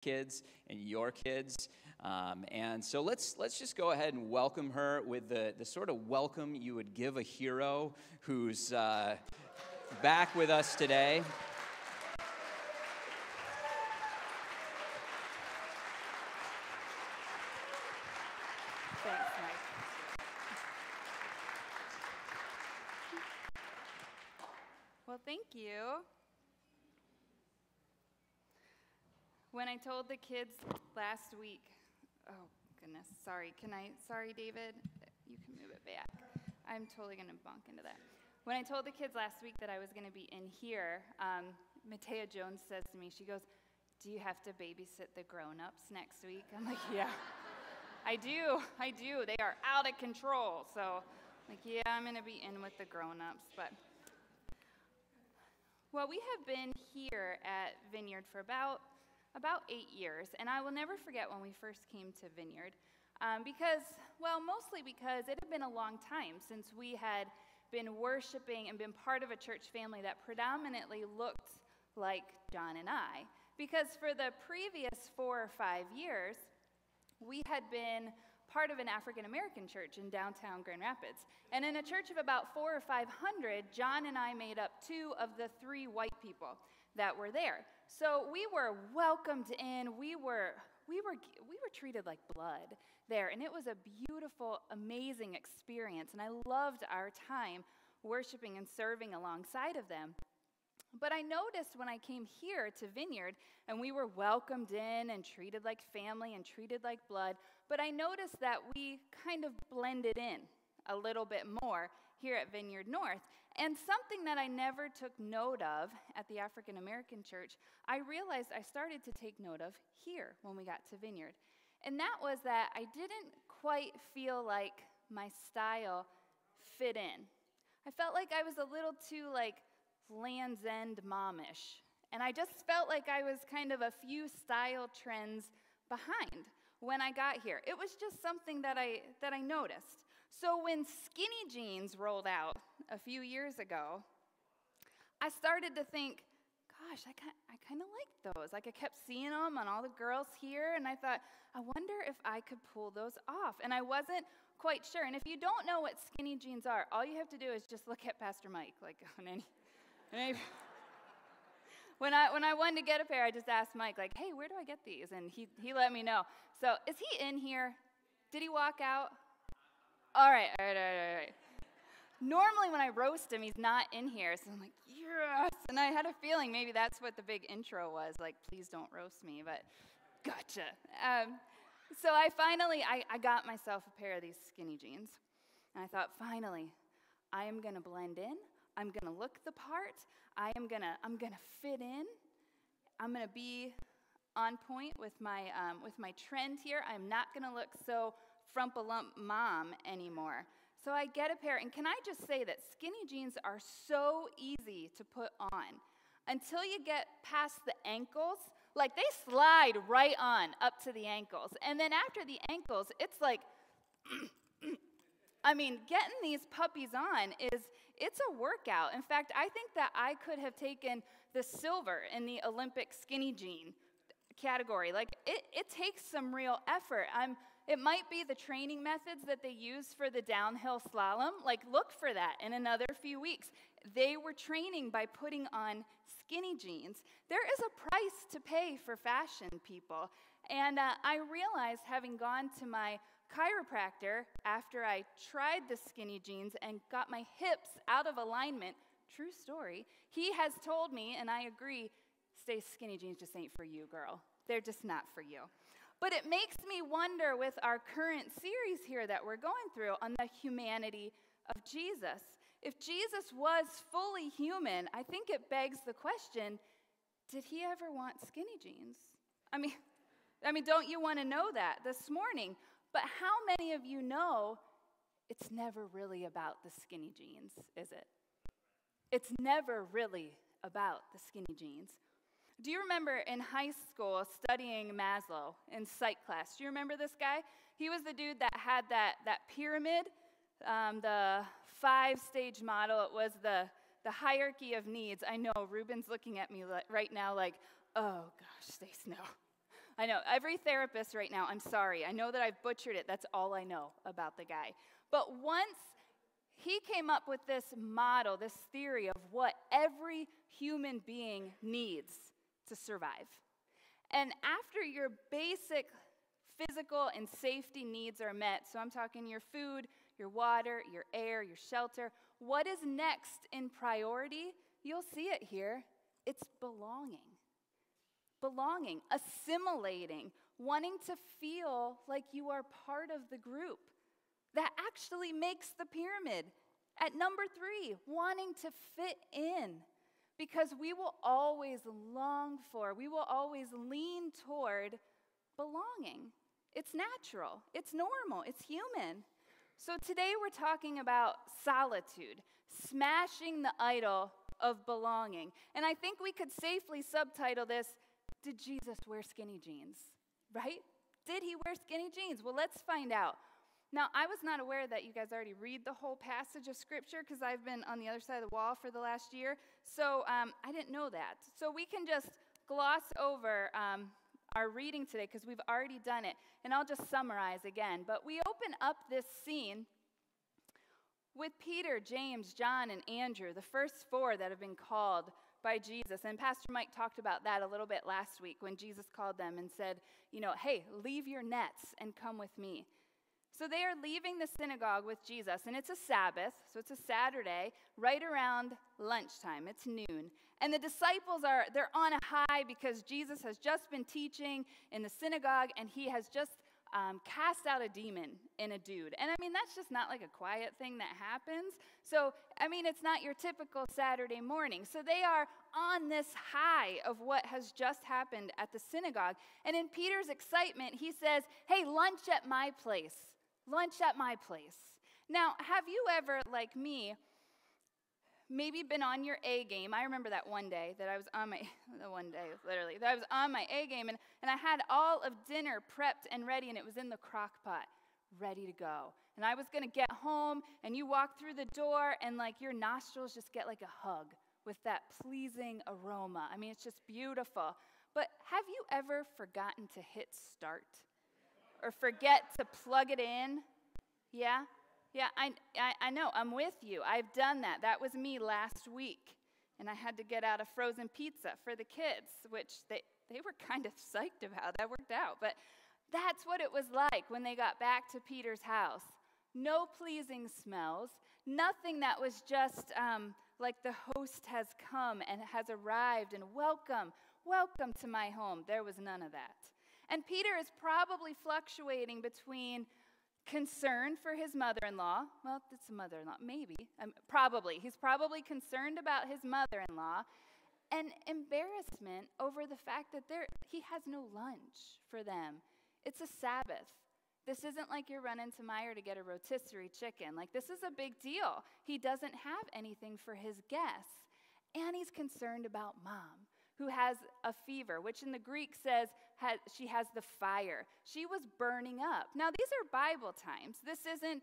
kids and your kids. And so let's just go ahead and welcome her with the sort of welcome you would give a hero who's back with us today. Thanks, Mike. Well, thank you. When I told the kids last week, oh goodness, sorry, David? You can move it back. I'm totally gonna bonk into that. When I told the kids last week that I was gonna be in here, Matea Jones says to me, she goes, "Do you have to babysit the grown-ups next week?" I'm like, yeah, I do. They are out of control. So, like, yeah, I'm gonna be in with the grown-ups, but. Well, we have been here at Vineyard for about 8 years, and I will never forget when we first came to Vineyard, mostly because it had been a long time since we had been worshiping and been part of a church family that predominantly looked like John and I. Because for the previous 4 or 5 years, we had been part of an African-American church in downtown Grand Rapids. And in a church of about 400 or 500, John and I made up 2 of the 3 white people that were there. So we were welcomed in. We were treated like blood there, and it was a beautiful, amazing experience. And I loved our time worshiping and serving alongside of them. But I noticed when I came here to Vineyard, and we were welcomed in and treated like family and treated like blood, but I noticed that we kind of blended in a little bit more here at Vineyard North. And something that I never took note of at the African American church, I realized I started to take note of here when we got to Vineyard. And that was that I didn't quite feel like my style fit in. I felt like I was a little too like Land's End momish. And I just felt like I was kind of a few style trends behind when I got here. It was just something that I noticed. So when skinny jeans rolled out a few years ago, I started to think, gosh, I kind of like those. Like I kept seeing them on all the girls here, and I thought, I wonder if I could pull those off. And I wasn't quite sure. And if you don't know what skinny jeans are, all you have to do is just look at Pastor Mike. Like when I wanted to get a pair, I just asked Mike, like, hey, where do I get these? And he let me know. So is he in here? Did he walk out? All right. Normally when I roast him, he's not in here. So I'm like, yes. And I had a feeling maybe that's what the big intro was, like, please don't roast me, but gotcha. So I finally got myself a pair of these skinny jeans. And I thought, finally, I am going to blend in. I'm going to look the part. I'm going to fit in. I'm going to be on point with my trend here. I'm not going to look so frump-a-lump mom anymore. So I get a pair, and can I just say that skinny jeans are so easy to put on until you get past the ankles. Like, they slide right on up to the ankles. And then after the ankles, it's like, I mean, getting these puppies on it's a workout. In fact, I think that I could have taken the silver in the Olympic skinny jean category. Like, it takes some real effort. It might be the training methods that they use for the downhill slalom. Like, look for that in another few weeks. They were training by putting on skinny jeans. There is a price to pay for fashion, people. And I realized, having gone to my chiropractor after I tried the skinny jeans and got my hips out of alignment, true story, he has told me, and I agree, Stace, skinny jeans just ain't for you, girl. They're just not for you. But it makes me wonder, with our current series here that we're going through on the humanity of Jesus, if Jesus was fully human, I think it begs the question, did he ever want skinny jeans? I mean, don't you want to know that this morning? But how many of you know it's never really about the skinny jeans, is it? It's never really about the skinny jeans. Do you remember in high school studying Maslow in psych class? Do you remember this guy? He was the dude that had that pyramid, the 5-stage model. It was the hierarchy of needs. I know, Ruben's looking at me right now like, oh gosh, Stace, no. I know. Every therapist right now, I'm sorry. I know that I've butchered it. That's all I know about the guy. But once he came up with this model, this theory of what every human being needs to survive. And after your basic physical and safety needs are met, so I'm talking your food, your water, your air, your shelter, what is next in priority? You'll see it here. It's belonging. Belonging, assimilating, wanting to feel like you are part of the group. That actually makes the pyramid. At number 3, wanting to fit in. Because we will always long for, we will always lean toward belonging. It's natural, it's normal, it's human. So today we're talking about solitude, smashing the idol of belonging. And I think we could safely subtitle this, Did Jesus wear skinny jeans? Right? Did he wear skinny jeans? Well, let's find out. Now, I was not aware that you guys already read the whole passage of Scripture because I've been on the other side of the wall for the last year. So I didn't know that. So we can just gloss over our reading today because we've already done it. And I'll just summarize again. But we open up this scene with Peter, James, John, and Andrew, the first 4 that have been called by Jesus. And Pastor Mike talked about that a little bit last week when Jesus called them and said, hey, leave your nets and come with me. So they are leaving the synagogue with Jesus, and it's a Sabbath, so it's a Saturday, right around lunchtime. It's noon. And the disciples they're on a high because Jesus has just been teaching in the synagogue, and he has just cast out a demon in a dude. And that's just not like a quiet thing that happens. So, it's not your typical Saturday morning. So they are on this high of what has just happened at the synagogue. And in Peter's excitement, he says, hey, lunch at my place. Lunch at my place. Now, have you ever, like me, maybe been on your A game? I remember that one day that I was on my, that I was on my A game, and I had all of dinner prepped and ready, and it was in the crock pot, ready to go. And I was going to get home, and you walk through the door, and your nostrils just get like a hug with that pleasing aroma. It's just beautiful. But have you ever forgotten to hit start? Or forget to plug it in? Yeah, I know, I'm with you. I've done that. That was me last week. And I had to get out a frozen pizza for the kids, which they were kind of psyched about. That worked out. But that's what it was like when they got back to Peter's house. No pleasing smells. Nothing that was just like the host has come and has arrived and welcome to my home. There was none of that. And Peter is probably fluctuating between concern for his mother-in-law. Well, it's a mother-in-law, maybe. Probably. He's probably concerned about his mother-in-law. And embarrassment over the fact that he has no lunch for them. It's a Sabbath. This isn't like you're running to Meijer to get a rotisserie chicken. This is a big deal. He doesn't have anything for his guests. And he's concerned about Mom, who has a fever, which in the Greek says she has the fire. She was burning up. Now, these are Bible times. This isn't,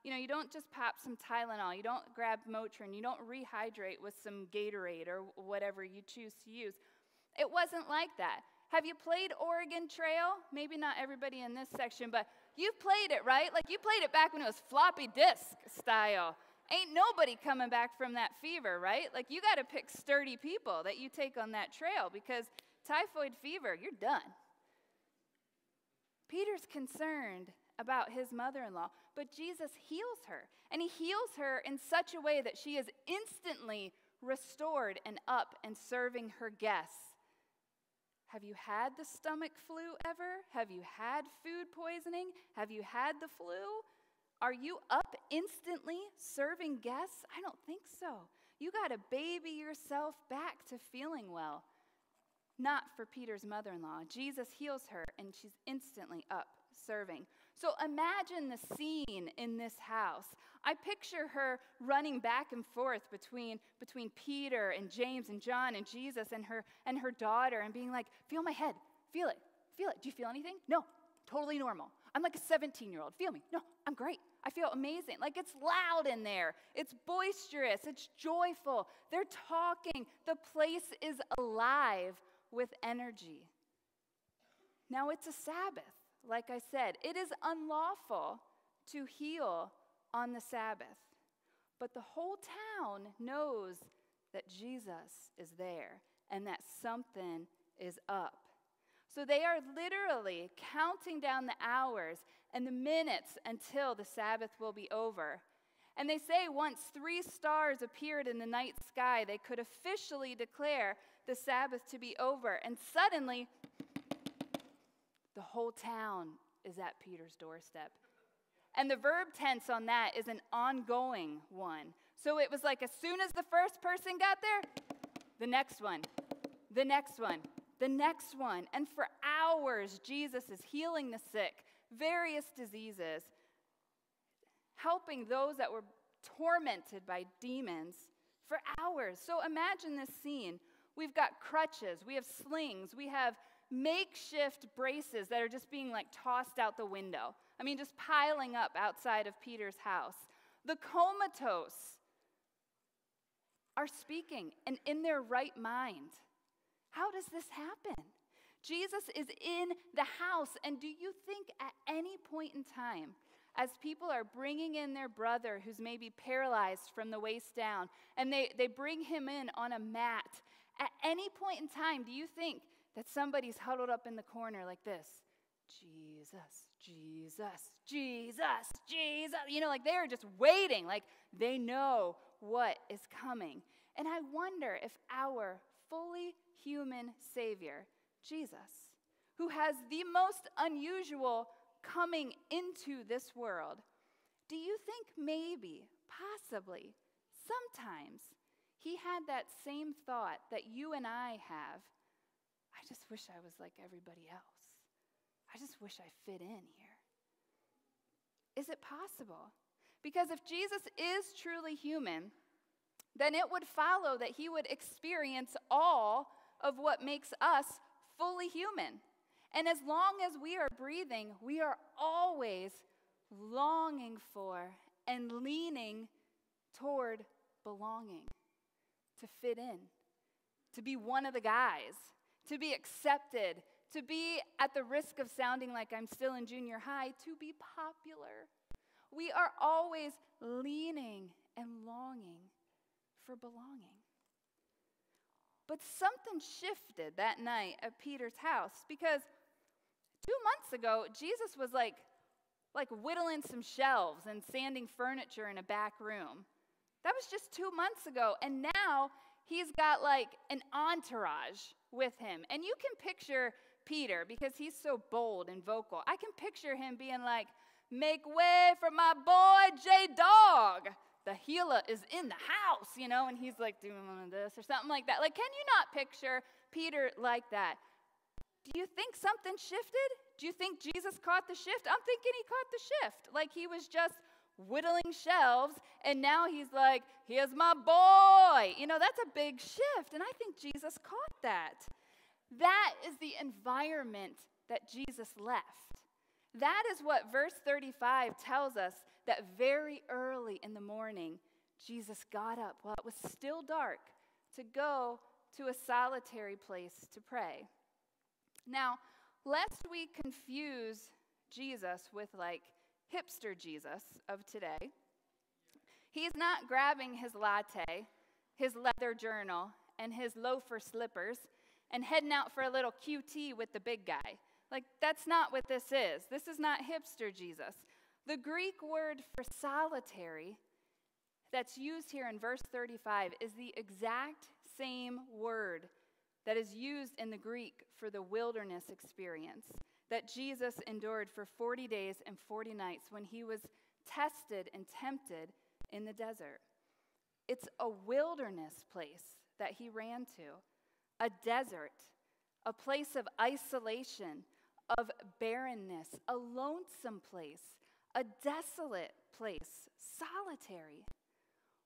you don't just pop some Tylenol. You don't grab Motrin. You don't rehydrate with some Gatorade or whatever you choose to use. It wasn't like that. Have you played Oregon Trail? Maybe not everybody in this section, but you've played it, right? You played it back when it was floppy disk style. Ain't nobody coming back from that fever, right? You got to pick sturdy people that you take on that trail because typhoid fever, you're done. Peter's concerned about his mother-in-law, but Jesus heals her. And he heals her in such a way that she is instantly restored and up and serving her guests. Have you had the stomach flu ever? Have you had food poisoning? Have you had the flu? Are you up instantly serving guests? I don't think so. You got to baby yourself back to feeling well. Not for Peter's mother-in-law. Jesus heals her, and she's instantly up serving. So imagine the scene in this house. I picture her running back and forth between Peter and James and John and Jesus and her daughter and being like, feel my head, feel it. Do you feel anything? No, totally normal. I'm like a 17-year-old. Feel me? No, I'm great. I feel amazing. It's loud in there. It's boisterous. It's joyful. They're talking. The place is alive with energy. Now it's a Sabbath, like I said. It is unlawful to heal on the Sabbath. But the whole town knows that Jesus is there and that something is up. So they are literally counting down the hours and the minutes until the Sabbath will be over. And they say once 3 stars appeared in the night sky, they could officially declare the Sabbath to be over. And suddenly, the whole town is at Peter's doorstep. And the verb tense on that is an ongoing one. So it was like as soon as the first person got there, the next one, the next one, the next one. And for hours, Jesus is healing the sick, various diseases, helping those that were tormented by demons for hours. So imagine this scene. We've got crutches, we have slings, we have makeshift braces that are just being like tossed out the window. I mean, just piling up outside of Peter's house. The comatose are speaking and in their right mind. How does this happen? Jesus is in the house, and do you think at any point in time, as people are bringing in their brother who's maybe paralyzed from the waist down, and they bring him in on a mat, at any point in time, do you think that somebody's huddled up in the corner like this? Jesus, Jesus, Jesus, Jesus. You know, like they are just waiting, like they know what is coming. And I wonder if our fully human Savior, Jesus, who has the most unusual coming into this world, do you think maybe, possibly, sometimes he had that same thought that you and I have? I just wish I was like everybody else. I just wish I fit in here. Is it possible? Because if Jesus is truly human, then it would follow that he would experience all of what makes us fully human. And as long as we are breathing, we are always longing for and leaning toward belonging, to fit in, to be one of the guys, to be accepted, to be, at the risk of sounding like I'm still in junior high, to be popular. We are always leaning and longing for belonging. But something shifted that night at Peter's house, because 2 months ago, Jesus was like whittling some shelves and sanding furniture in a back room. That was just 2 months ago, and now he's got like an entourage with him. And you can picture Peter, because he's so bold and vocal. I can picture him being like, "Make way for my boy J-Dog. The healer is in the house," you know, and he's like doing one of this or something like that. Like, can you not picture Peter like that? Do you think something shifted? Do you think Jesus caught the shift? I'm thinking he caught the shift. Like he was just whittling shelves, and now he's like, "Here's my boy." You know, that's a big shift, and I think Jesus caught that. That is the environment that Jesus left. That is what verse 35 tells us, that very early in the morning, Jesus got up while it was still dark to go to a solitary place to pray. Now, lest we confuse Jesus with like hipster Jesus of today, he's not grabbing his latte, his leather journal, and his loafer slippers and heading out for a little QT with the big guy. Like, that's not what this is. This is not hipster Jesus. The Greek word for solitary that's used here in verse 35 is the exact same word that is used in the Greek for the wilderness experience that Jesus endured for 40 days and 40 nights when he was tested and tempted in the desert. It's a wilderness place that he ran to, a desert, a place of isolation, of barrenness, a lonesome place, a desolate place, solitary.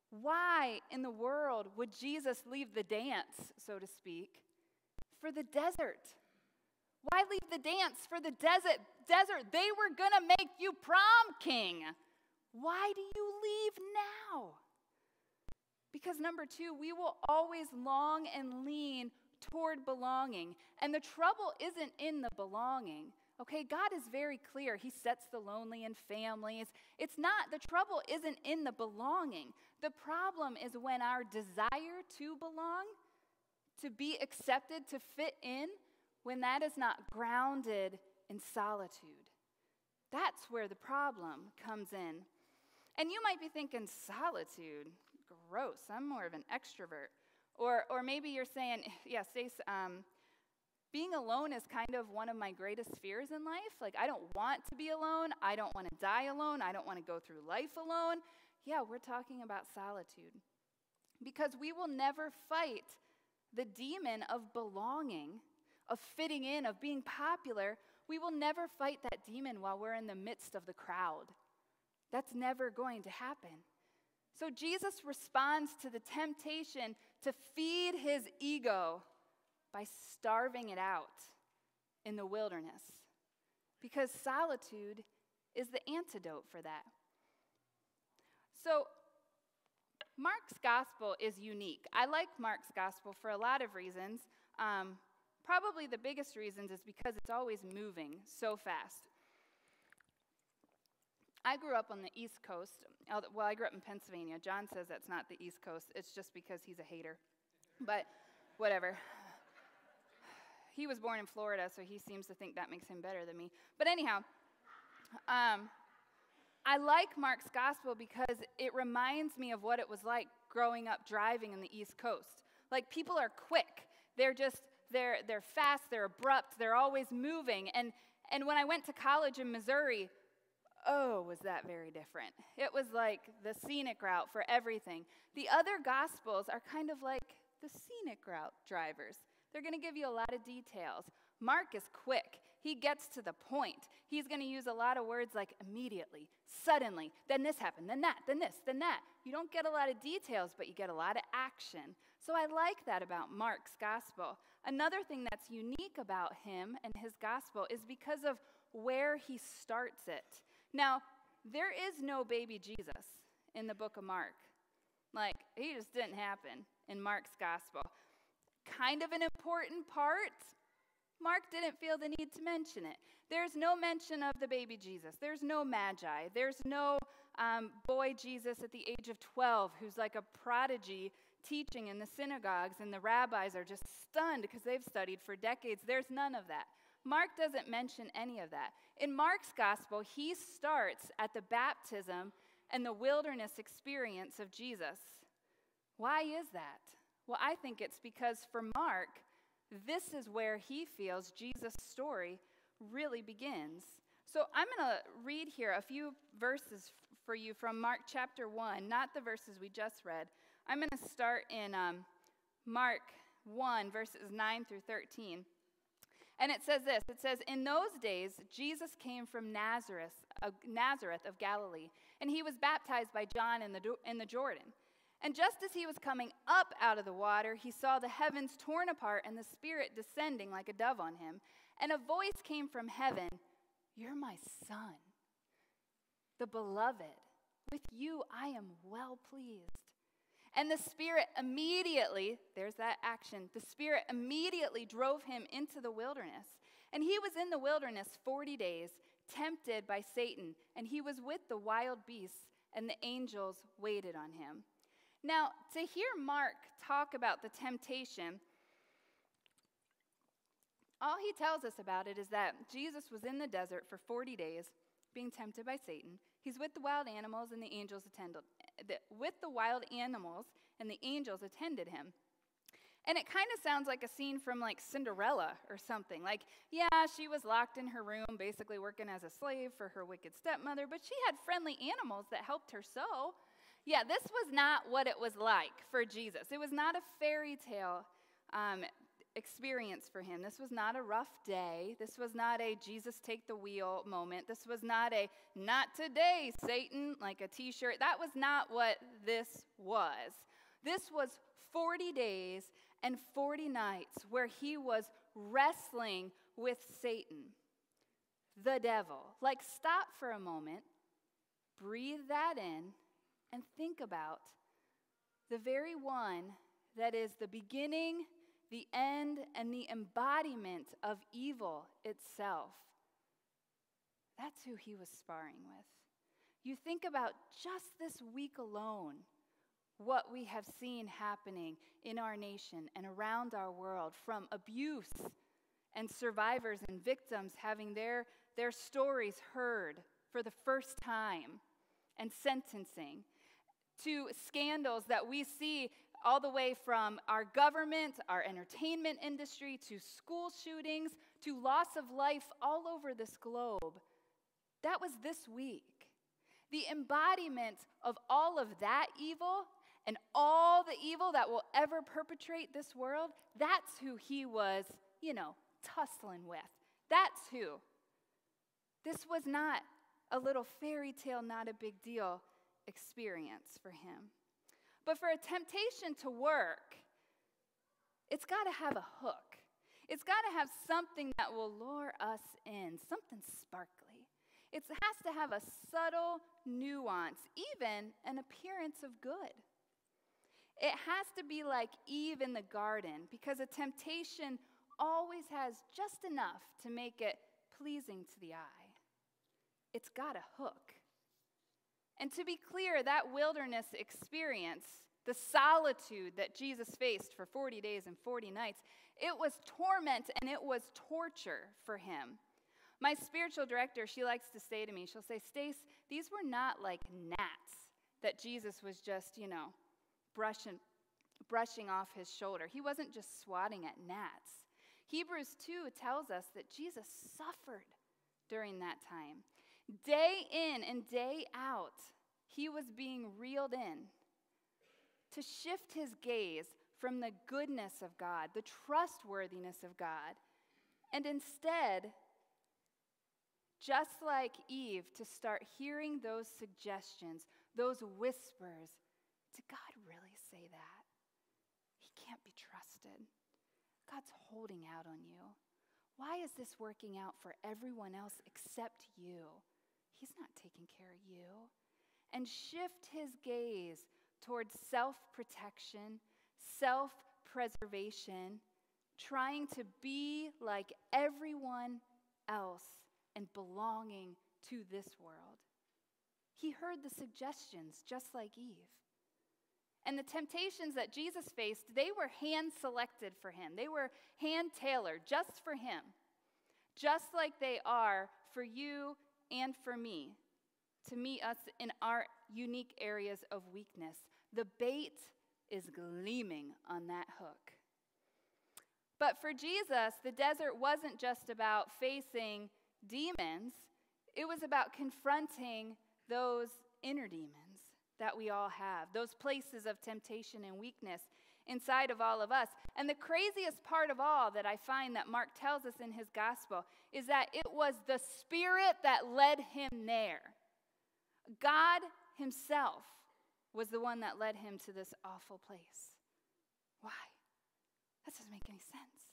Why in the world would Jesus leave the dance, so to speak, for the desert? Why leave the dance for the desert? They were going to make you prom king. Why do you leave now? Because number 2, we will always long and lean toward belonging. And the trouble isn't in the belonging. Okay, God is very clear. He sets the lonely in families. It's not, the trouble isn't in the belonging. The problem is when our desire to belong, to be accepted, to fit in, when that is not grounded in solitude. That's where the problem comes in. And you might be thinking, solitude, gross, I'm more of an extrovert. Or maybe you're saying, yeah, Stace, being alone is kind of one of my greatest fears in life. Like, I don't want to be alone. I don't want to die alone. I don't want to go through life alone. Yeah, we're talking about solitude. Because we will never fight the demon of belonging, of fitting in, of being popular. We will never fight that demon while we're in the midst of the crowd. That's never going to happen. So Jesus responds to the temptation to feed his ego by starving it out in the wilderness. Because solitude is the antidote for that. So Mark's gospel is unique. I like Mark's gospel for a lot of reasons. Probably the biggest reasons is because it's always moving so fast. I grew up on the East Coast. Well, I grew up in Pennsylvania. John says that's not the East Coast. It's just because he's a hater. But whatever. He was born in Florida, so he seems to think that makes him better than me. But anyhow, I like Mark's gospel because it reminds me of what it was like growing up driving in the East Coast. Like, people are quick. They're fast, they're abrupt, they're always moving. And when I went to college in Missouri, oh, was that very different. It was like the scenic route for everything. The other gospels are kind of like the scenic route drivers. They're going to give you a lot of details. Mark is quick. He gets to the point. He's going to use a lot of words like immediately, suddenly, then this happened, then that, then this, then that. You don't get a lot of details, but you get a lot of action. So I like that about Mark's gospel. Another thing that's unique about him and his gospel is because of where he starts it. Now, there is no baby Jesus in the book of Mark. Like, he just didn't happen in Mark's gospel. Kind of an important part, Mark didn't feel the need to mention it. There's no mention of the baby Jesus. There's no magi. There's no boy Jesus at the age of 12 who's like a prodigy teaching in the synagogues, and the rabbis are just stunned because they've studied for decades. There's none of that. Mark doesn't mention any of that. In Mark's gospel, he starts at the baptism and the wilderness experience of Jesus. Why is that? Well, I think it's because for Mark, this is where he feels Jesus' story really begins. So I'm going to read here a few verses for you from Mark chapter 1, not the verses we just read. I'm going to start in Mark 1, verses 9 through 13. And it says this. It says, "In those days, Jesus came from Nazareth of Galilee, and he was baptized by John in the Jordan. And just as he was coming up out of the water, he saw the heavens torn apart and the Spirit descending like a dove on him. And a voice came from heaven, 'You're my Son, the beloved. With you I am well pleased.' And the Spirit immediately," there's that action, "the Spirit immediately drove him into the wilderness. And he was in the wilderness 40 days, tempted by Satan. And he was with the wild beasts, and the angels waited on him." Now, to hear Mark talk about the temptation, all he tells us about it is that Jesus was in the desert for 40 days, being tempted by Satan. He's with the wild animals, and the angels attended him. And it kind of sounds like a scene from like Cinderella or something. Like, yeah, she was locked in her room, basically working as a slave for her wicked stepmother, but she had friendly animals that helped her sew. Yeah, this was not what it was like for Jesus. It was not a fairy tale experience for him. This was not a rough day. This was not a Jesus take the wheel moment. This was not a "not today, Satan," like a t-shirt. That was not what this was. This was 40 days and 40 nights where he was wrestling with Satan, the devil. Like, stop for a moment, breathe that in, and think about the very one that is the beginning, the end and the embodiment of evil itself. That's who he was sparring with. You think about just this week alone, what we have seen happening in our nation and around our world, from abuse and survivors and victims having their stories heard for the first time and sentencing, to scandals that we see all the way from our government, our entertainment industry, to school shootings, to loss of life all over this globe. That was this week. The embodiment of all of that evil and all the evil that will ever perpetrate this world, that's who he was, tussling with. That's who. This was not a little fairy tale, not a big deal experience for him. But for a temptation to work, it's got to have a hook. It's got to have something that will lure us in, something sparkly. It has to have a subtle nuance, even an appearance of good. It has to be like Eve in the garden, because a temptation always has just enough to make it pleasing to the eye. It's got a hook. And to be clear, that wilderness experience, the solitude that Jesus faced for 40 days and 40 nights, it was torment and it was torture for him. My spiritual director, she likes to say to me, she'll say, Stace, these were not like gnats that Jesus was just, brushing off his shoulder. He wasn't just swatting at gnats. Hebrews 2 tells us that Jesus suffered during that time. Day in and day out, he was being reeled in to shift his gaze from the goodness of God, the trustworthiness of God, and instead, just like Eve, to start hearing those suggestions, those whispers. Did God really say that? He can't be trusted. God's holding out on you. Why is this working out for everyone else except you? He's not taking care of you. And shift his gaze towards self-protection, self-preservation, trying to be like everyone else and belonging to this world. He heard the suggestions just like Eve. And the temptations that Jesus faced, they were hand-selected for him. They were hand-tailored just for him, just like they are for you and for me, to meet us in our unique areas of weakness. The bait is gleaming on that hook. But for Jesus, the desert wasn't just about facing demons. It was about confronting those inner demons that we all have, those places of temptation and weakness inside of all of us. And the craziest part of all that I find that Mark tells us in his gospel is that it was the Spirit that led him there. God himself was the one that led him to this awful place. Why? That doesn't make any sense.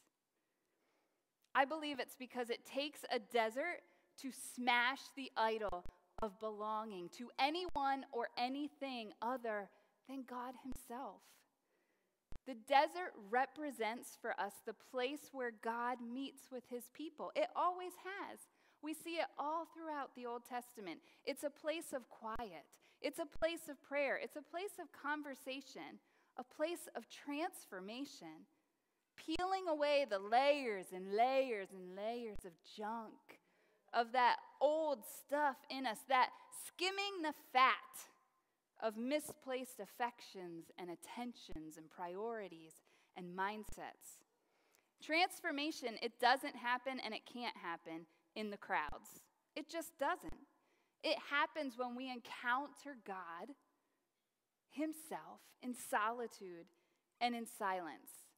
I believe it's because it takes a desert to smash the idol of belonging to anyone or anything other than God himself. The desert represents for us the place where God meets with his people. It always has. We see it all throughout the Old Testament. It's a place of quiet. It's a place of prayer. It's a place of conversation, a place of transformation, peeling away the layers and layers and layers of junk, of that old stuff in us, that skimming the fat of misplaced affections and attentions and priorities and mindsets. Transformation, it doesn't happen and it can't happen in the crowds. It just doesn't. It happens when we encounter God himself in solitude and in silence.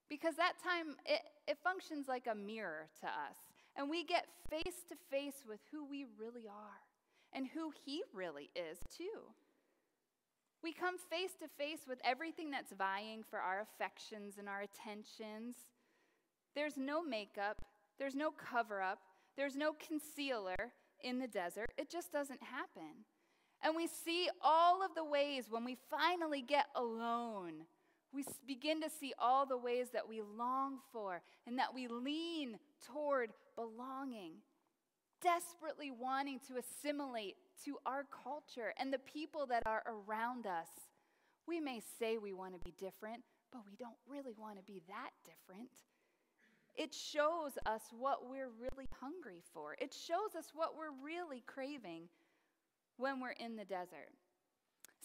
Because that time, it functions like a mirror to us. And we get face to face with who we really are and who he really is too. We come face to face with everything that's vying for our affections and our attentions. There's no makeup, there's no cover-up, there's no concealer in the desert. It just doesn't happen. And we see all of the ways when we finally get alone we begin to see all the ways that we long for and that we lean toward belonging, desperately wanting to assimilate to our culture and the people that are around us. We may say we want to be different, but we don't really want to be that different. It shows us what we're really hungry for. It shows us what we're really craving when we're in the desert.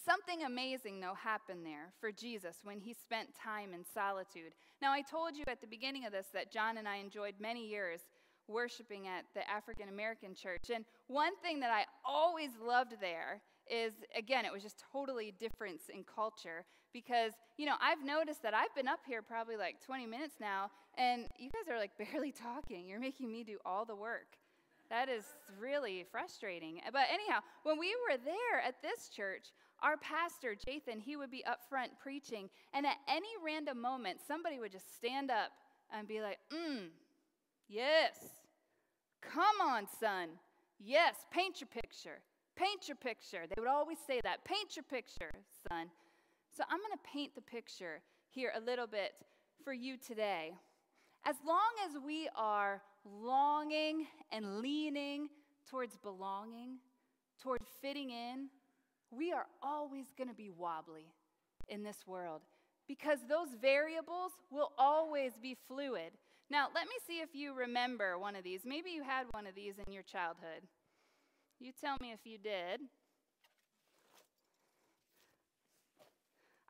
Something amazing, though, happened there for Jesus when he spent time in solitude. Now, I told you at the beginning of this that John and I enjoyed many years worshiping at the African American church. And one thing that I always loved there is, again, it was just totally difference in culture because, I've noticed that I've been up here probably like 20 minutes now, and you guys are like barely talking. You're making me do all the work. That is really frustrating. But anyhow, when we were there at this church, our pastor, Jathan, he would be up front preaching, and at any random moment, somebody would just stand up and be like, yes, come on, son. Yes, paint your picture. Paint your picture. They would always say that. Paint your picture, son. So I'm going to paint the picture here a little bit for you today. As long as we are longing and leaning towards belonging, toward fitting in, we are always going to be wobbly in this world because those variables will always be fluid. Now, let me see if you remember one of these. Maybe you had one of these in your childhood. You tell me if you did.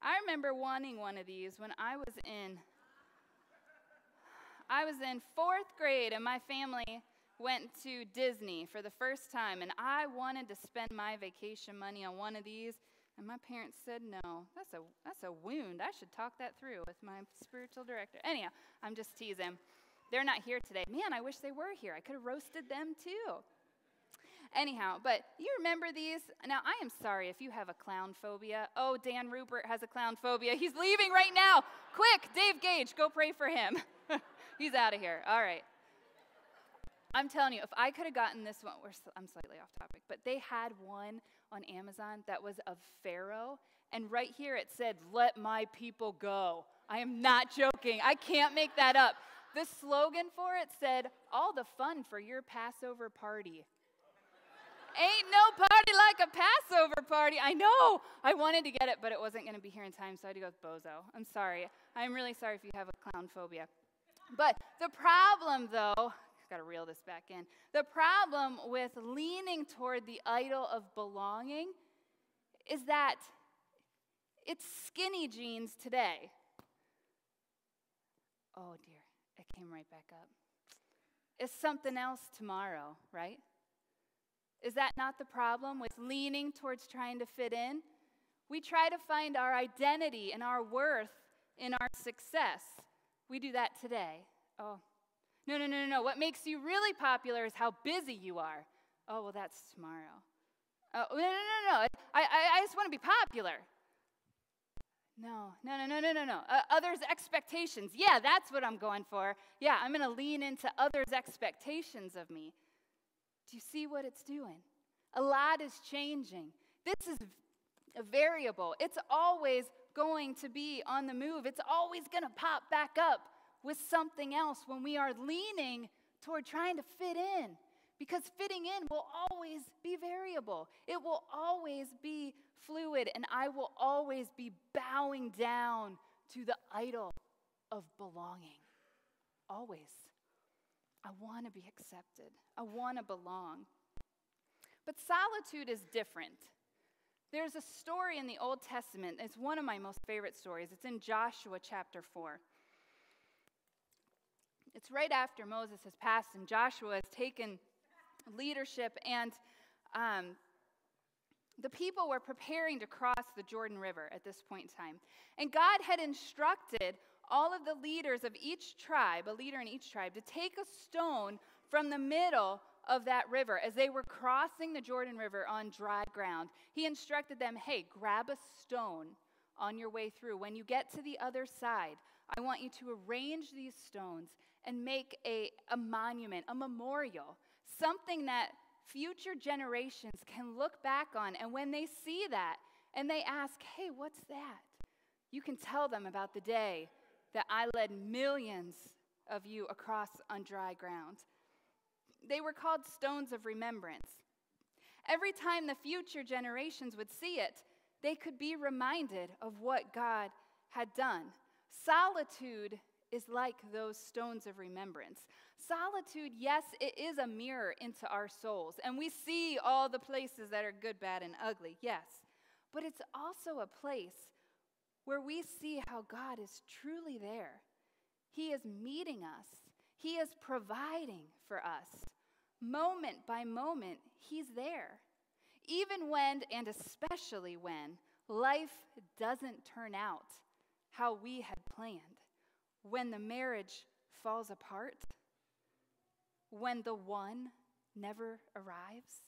I remember wanting one of these when I was in 4th grade, and my family went to Disney for the first time, and I wanted to spend my vacation money on one of these, and my parents said no. That's a wound. I should talk that through with my spiritual director. Anyhow, I'm just teasing. They're not here today. Man, I wish they were here. I could have roasted them too. Anyhow, but you remember these? Now, I am sorry if you have a clown phobia. Oh, Dan Rupert has a clown phobia. He's leaving right now. Quick, Dave Gage, go pray for him. He's out of here. All right. I'm telling you, if I could have gotten this one, I'm slightly off topic, but they had one on Amazon that was of Pharaoh, and right here it said, "Let my people go." I am not joking. I can't make that up. The slogan for it said, "All the fun for your Passover party." Ain't no party like a Passover party. I know. I wanted to get it, but it wasn't going to be here in time, so I had to go with Bozo. I'm sorry. I'm really sorry if you have a clown phobia. But the problem, though, I've got to reel this back in. The problem with leaning toward the idol of belonging is that it's skinny jeans today. Oh, dear. It came right back up. It's something else tomorrow, right? Is that not the problem with leaning towards trying to fit in? We try to find our identity and our worth in our success. We do that today. Oh, no. What makes you really popular is how busy you are. Oh, well, that's tomorrow. Oh, no. I just want to be popular. No. Others' expectations. Yeah, that's what I'm going for. Yeah, I'm going to lean into others' expectations of me. Do you see what it's doing? A lot is changing. This is a variable. It's always going to be on the move. It's always going to pop back up with something else when we are leaning toward trying to fit in. Because fitting in will always be variable. It will always be fluid, and I will always be bowing down to the idol of belonging. Always. I want to be accepted. I want to belong. But solitude is different. There's a story in the Old Testament. It's one of my most favorite stories. It's in Joshua chapter 4. It's right after Moses has passed and Joshua has taken leadership, and the people were preparing to cross the Jordan River at this point in time. And God had instructed all of the leaders of each tribe, a leader in each tribe, to take a stone from the middle of that river as they were crossing the Jordan River on dry ground. He instructed them, hey, grab a stone on your way through. When you get to the other side, I want you to arrange these stones and make a monument, a memorial, something that future generations can look back on. And when they see that and they ask, hey, what's that? You can tell them about the day that I led millions of you across on dry ground. They were called stones of remembrance. Every time the future generations would see it, they could be reminded of what God had done. Solitude is like those stones of remembrance. Solitude, yes, it is a mirror into our souls, and we see all the places that are good, bad, and ugly, yes. But it's also a place where we see how God is truly there. He is meeting us. He is providing for us. Moment by moment, He's there. Even when, and especially when, life doesn't turn out how we had planned. When the marriage falls apart. When the one never arrives.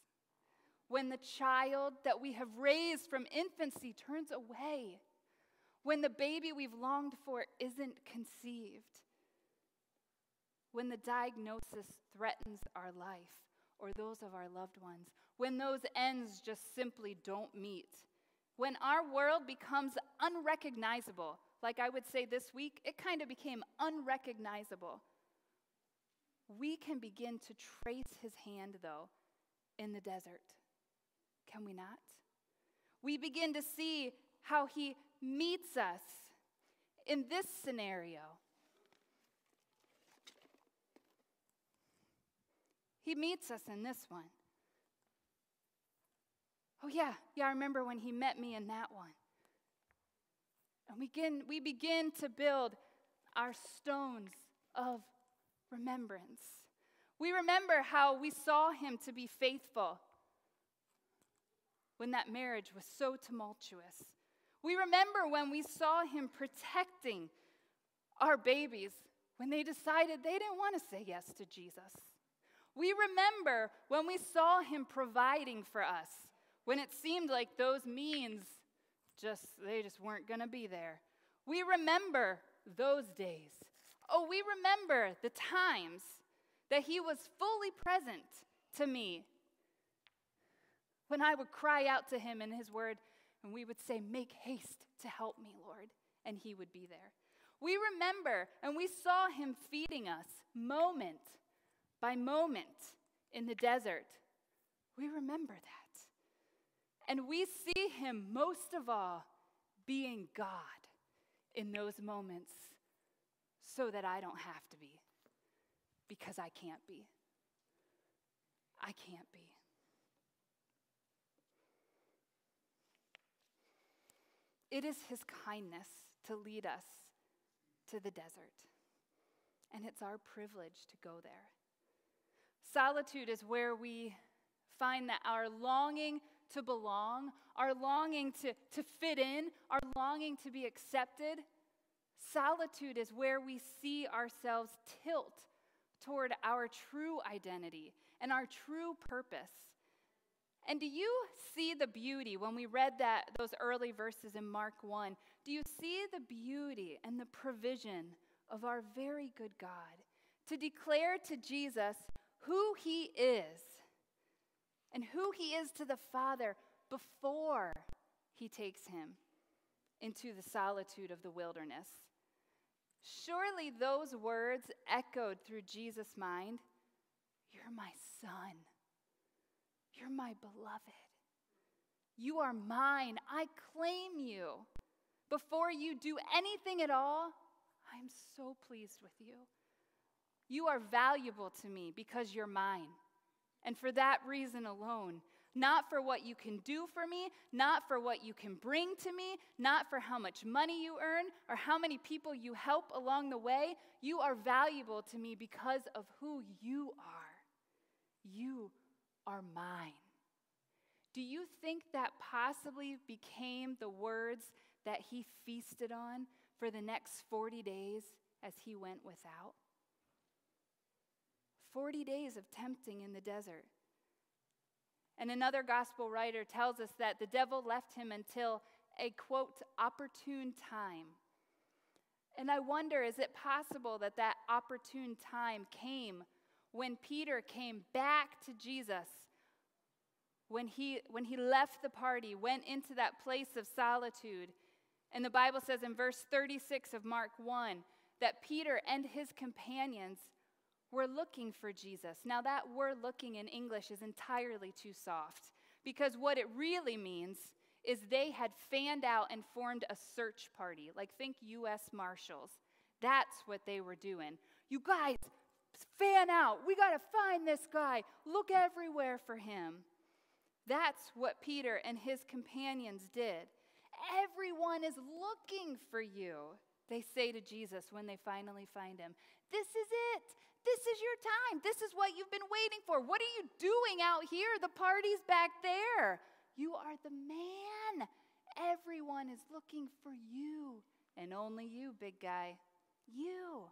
When the child that we have raised from infancy turns away. When the baby we've longed for isn't conceived. When the diagnosis threatens our life or those of our loved ones. When those ends just simply don't meet. When our world becomes unrecognizable, like I would say this week, it kind of became unrecognizable. We can begin to trace His hand, though, in the desert. Can we not? We begin to see how He meets us in this scenario. He meets us in this one. Oh yeah, I remember when He met me in that one. And we begin to build our stones of remembrance. We remember how we saw Him to be faithful when that marriage was so tumultuous. We remember when we saw Him protecting our babies when they decided they didn't want to say yes to Jesus. We remember when we saw Him providing for us when it seemed like those means they just weren't going to be there. We remember those days. Oh, we remember the times that He was fully present to me when I would cry out to Him in His word, and we would say, "Make haste to help me, Lord," and He would be there. We remember, and we saw Him feeding us moment by moment in the desert. We remember that. And we see Him most of all being God in those moments so that I don't have to be, because I can't be. I can't be. It is His kindness to lead us to the desert, and it's our privilege to go there. Solitude is where we find that our longing to belong, our longing to fit in, our longing to be accepted. Solitude is where we see ourselves tilt toward our true identity and our true purpose. And do you see the beauty when we read those early verses in Mark 1? Do you see the beauty and the provision of our very good God to declare to Jesus who He is and who He is to the Father before He takes Him into the solitude of the wilderness? Surely those words echoed through Jesus' mind, "You're my Son. You're my beloved. You are mine. I claim you. Before you do anything at all, I'm so pleased with you. You are valuable to me because you're mine. And for that reason alone, not for what you can do for me, not for what you can bring to me, not for how much money you earn or how many people you help along the way. You are valuable to me because of who you are. You are mine." Do you think that possibly became the words that He feasted on for the next 40 days as He went without? 40 days of tempting in the desert. And another gospel writer tells us that the devil left Him until a, quote, opportune time. And I wonder, is it possible that that opportune time came when Peter came back to Jesus, when he left the party, went into that place of solitude, And the Bible says in verse 36 of Mark 1 that Peter and his companions were looking for Jesus. Now that word looking in English is entirely too soft, because what it really means is they had fanned out and formed a search party. Like, think U.S. Marshals. That's what they were doing. You guys, fan out. We got to find this guy. Look everywhere for him. That's what Peter and his companions did. Everyone is looking for you, they say to Jesus when they finally find him. This is it. This is your time. This is what you've been waiting for. What are you doing out here? The party's back there. You are the man. Everyone is looking for you, and only you, big guy. You.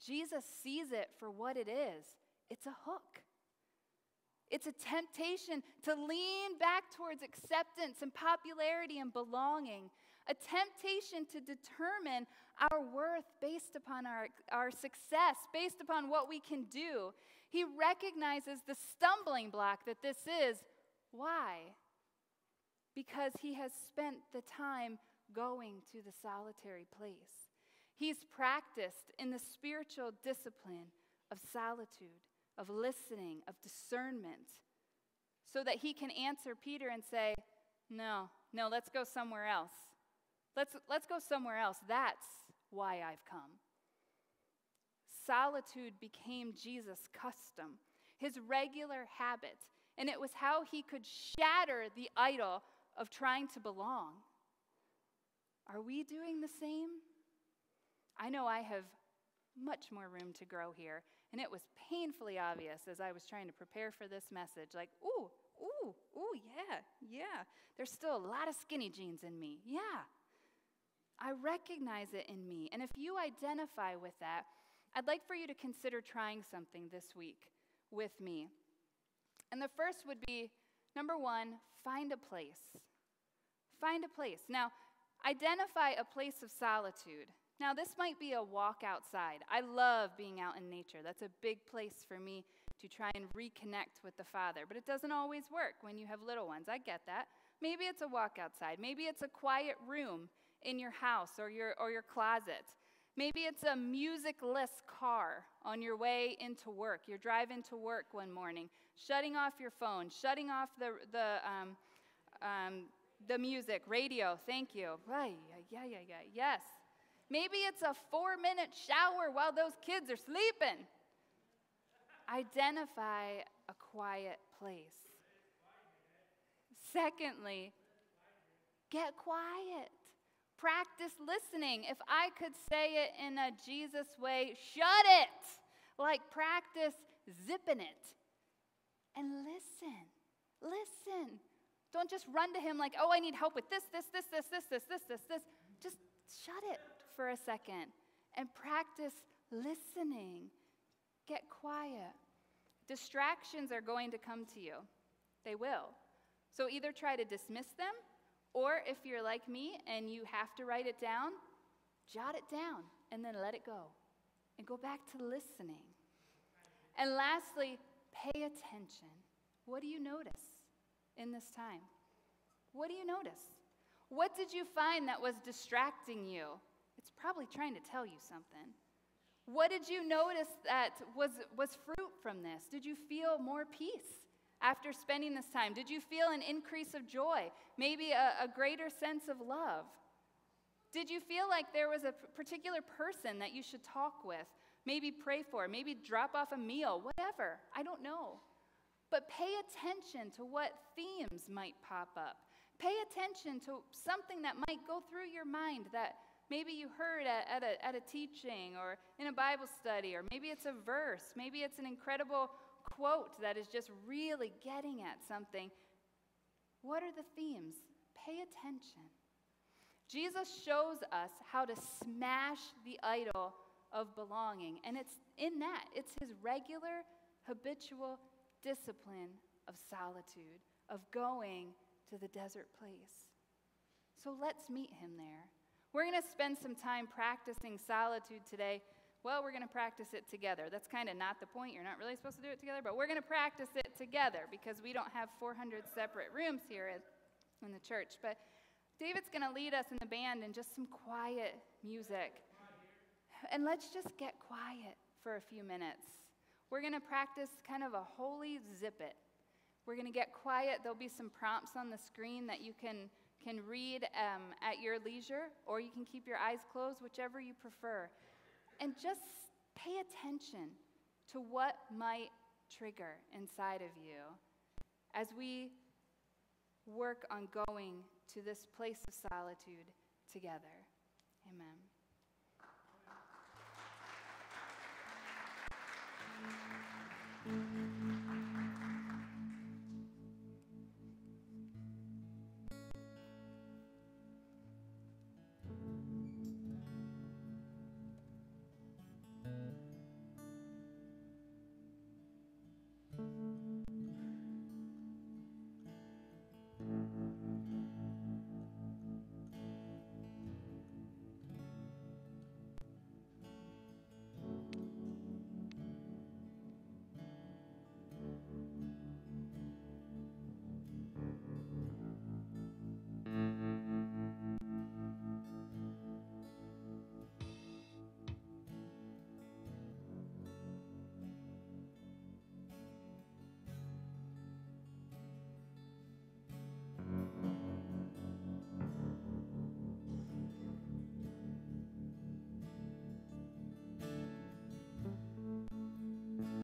Jesus sees it for what it is. It's a hook. It's a temptation to lean back towards acceptance and popularity and belonging. A temptation to determine our worth based upon our success, based upon what we can do. He recognizes the stumbling block that this is. Why? Because he has spent the time going to the solitary place. He's practiced in the spiritual discipline of solitude, of listening, of discernment, so that he can answer Peter and say, no, let's go somewhere else. Let's go somewhere else. That's why I've come. Solitude became Jesus' custom, his regular habit, and it was how he could shatter the idol of trying to belong. Are we doing the same? I know I have much more room to grow here, and it was painfully obvious as I was trying to prepare for this message, like, ooh, yeah. There's still a lot of skinny jeans in me. Yeah. I recognize it in me. And if you identify with that, I'd like for you to consider trying something this week with me. And the first would be, number one, find a place. Find a place. Now, identify a place of solitude. Now, this might be a walk outside. I love being out in nature. That's a big place for me to try and reconnect with the Father. But it doesn't always work when you have little ones. I get that. Maybe it's a walk outside. Maybe it's a quiet room in your house or your closet. Maybe it's a musicless car on your way into work. You're driving to work one morning, shutting off your phone, shutting off the music, radio. Thank you. Right. Yeah. Yes. Maybe it's a 4-minute shower while those kids are sleeping. Identify a quiet place. Secondly, get quiet. Practice listening. If I could say it in a Jesus way, shut it. Like, practice zipping it. And listen. Don't just run to him like, oh, I need help with this. Just shut it for a second and practice listening. Get quiet. Distractions are going to come to you. They will. So either try to dismiss them, or if you're like me and you have to write it down, jot it down and then let it go. And go back to listening. And lastly, pay attention. What do you notice in this time? What do you notice? What did you find that was distracting you? It's probably trying to tell you something. What did you notice that was fruit from this? Did you feel more peace after spending this time? Did you feel an increase of joy? Maybe a greater sense of love? Did you feel like there was a particular person that you should talk with? Maybe pray for, maybe drop off a meal, whatever. I don't know. But pay attention to what themes might pop up. Pay attention to something that might go through your mind that maybe you heard at a teaching or in a Bible study, or maybe it's a verse. Maybe it's an incredible quote that is just really getting at something. What are the themes? Pay attention. Jesus shows us how to smash the idol of belonging, and it's in that. It's his regular, habitual discipline of solitude, of going to the desert place. So let's meet him there. We're going to spend some time practicing solitude today. Well, we're going to practice it together. That's kind of not the point. You're not really supposed to do it together, but we're going to practice it together because we don't have 400 separate rooms here in the church. But David's going to lead us in the band in just some quiet music. And let's just get quiet for a few minutes. We're going to practice kind of a holy zip it. We're going to get quiet. There'll be some prompts on the screen that you can read at your leisure, or you can keep your eyes closed, whichever you prefer. And just pay attention to what might trigger inside of you as we work on going to this place of solitude together. Amen.